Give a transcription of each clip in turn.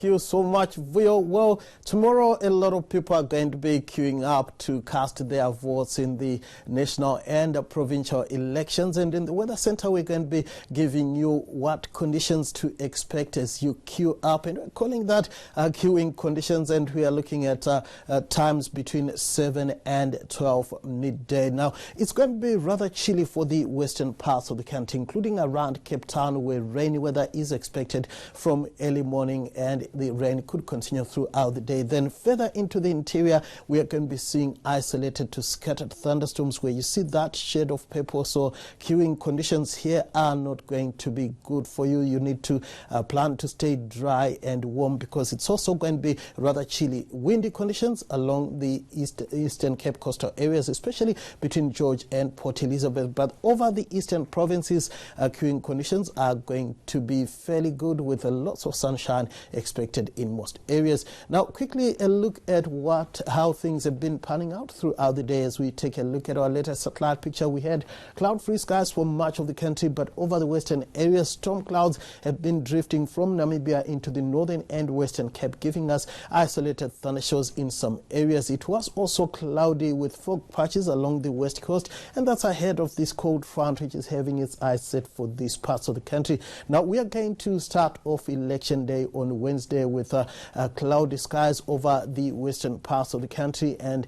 Thank you so much, Vio. Well, tomorrow a lot of people are going to be queuing up to cast their votes in the national and provincial elections. And in the Weather Center, we're going to be giving you what conditions to expect as you queue up. And we're calling that queuing conditions. And we are looking at times between 7 and 12 midday. Now, it's going to be rather chilly for the western parts of the country, including around Cape Town, where rainy weather is expected from early morning, and the rain could continue throughout the day. Then further into the interior, we are going to be seeing isolated to scattered thunderstorms where you see that shade of purple. So queuing conditions here are not going to be good for you. You need to plan to stay dry and warm because it's also going to be rather chilly. Windy conditions along the Eastern Cape coastal areas, especially between George and Port Elizabeth. But over the eastern provinces, queuing conditions are going to be fairly good with lots of sunshine expected in most areas. Now, quickly a look at how things have been panning out throughout the day as we take a look at our latest satellite picture. We had cloud-free skies for much of the country, but over the western areas, storm clouds have been drifting from Namibia into the northern and western Cape, giving us isolated thundershowers in some areas. It was also cloudy with fog patches along the west coast, and that's ahead of this cold front which is having its eyes set for these parts of the country. Now, we are going to start off election day on Wednesday with cloudy skies over the western parts of the country, and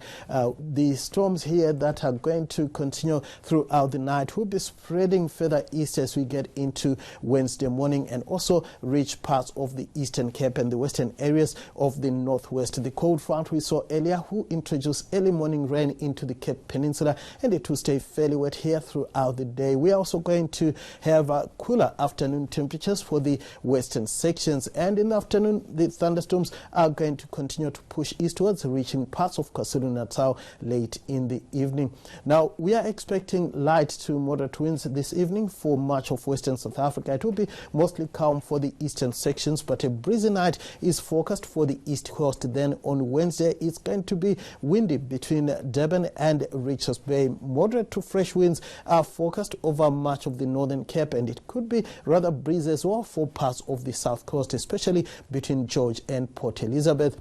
the storms here that are going to continue throughout the night will be spreading further east as we get into Wednesday morning and also reach parts of the Eastern Cape and the western areas of the northwest. The cold front we saw earlier will introduce early morning rain into the Cape Peninsula, and it will stay fairly wet here throughout the day. We are also going to have cooler afternoon temperatures for the western sections, and in the afternoon the thunderstorms are going to continue to push eastwards, reaching parts of KwaZulu-Natal late in the evening. Now, we are expecting light to moderate winds this evening for much of western South Africa. It will be mostly calm for the eastern sections, but a breezy night is forecast for the east coast. Then on Wednesday, it's going to be windy between Durban and Richards Bay. Moderate to fresh winds are forecast over much of the northern Cape, and it could be rather breezy as well for parts of the south coast, especially between George and Port Elizabeth.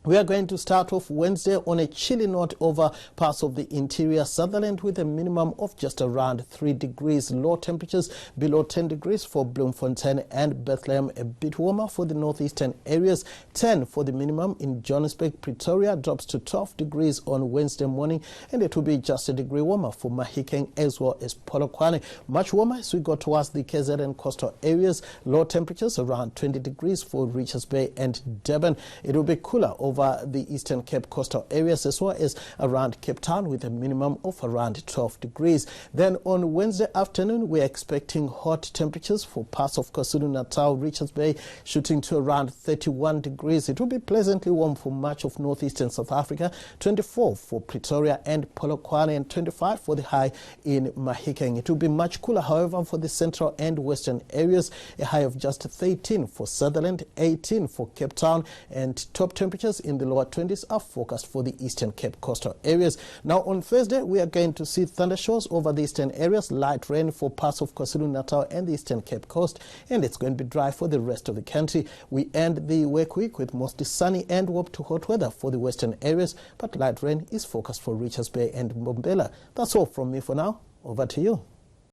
We are going to start off Wednesday on a chilly note over parts of the interior Sutherland with a minimum of just around 3 degrees. Low temperatures below 10 degrees for Bloemfontein and Bethlehem. A bit warmer for the northeastern areas. 10 for the minimum in Johannesburg. Pretoria drops to 12 degrees on Wednesday morning, and it will be just a degree warmer for Mahikeng as well as Polokwane. Much warmer as we go towards the KZN coastal areas. Low temperatures around 20 degrees for Richards Bay and Durban. It will be cooler over the Eastern Cape coastal areas as well as around Cape Town with a minimum of around 12 degrees. Then on Wednesday afternoon, we're expecting hot temperatures for parts of KwaZulu-Natal, Richards Bay, shooting to around 31 degrees. It will be pleasantly warm for much of northeastern South Africa, 24 for Pretoria and Polokwane, and 25 for the high in Mahikeng. It will be much cooler, however, for the central and western areas, a high of just 13 for Sutherland, 18 for Cape Town, and top temperatures in the lower 20s are forecast for the Eastern Cape coastal areas. Now on Thursday, we are going to see thundershowers over the eastern areas, light rain for parts of KwaZulu-Natal and the Eastern Cape coast, and it's going to be dry for the rest of the country. We end the work week with mostly sunny and warm to hot weather for the western areas, but light rain is forecast for Richards Bay and Mbombela. That's all from me for now. Over to you.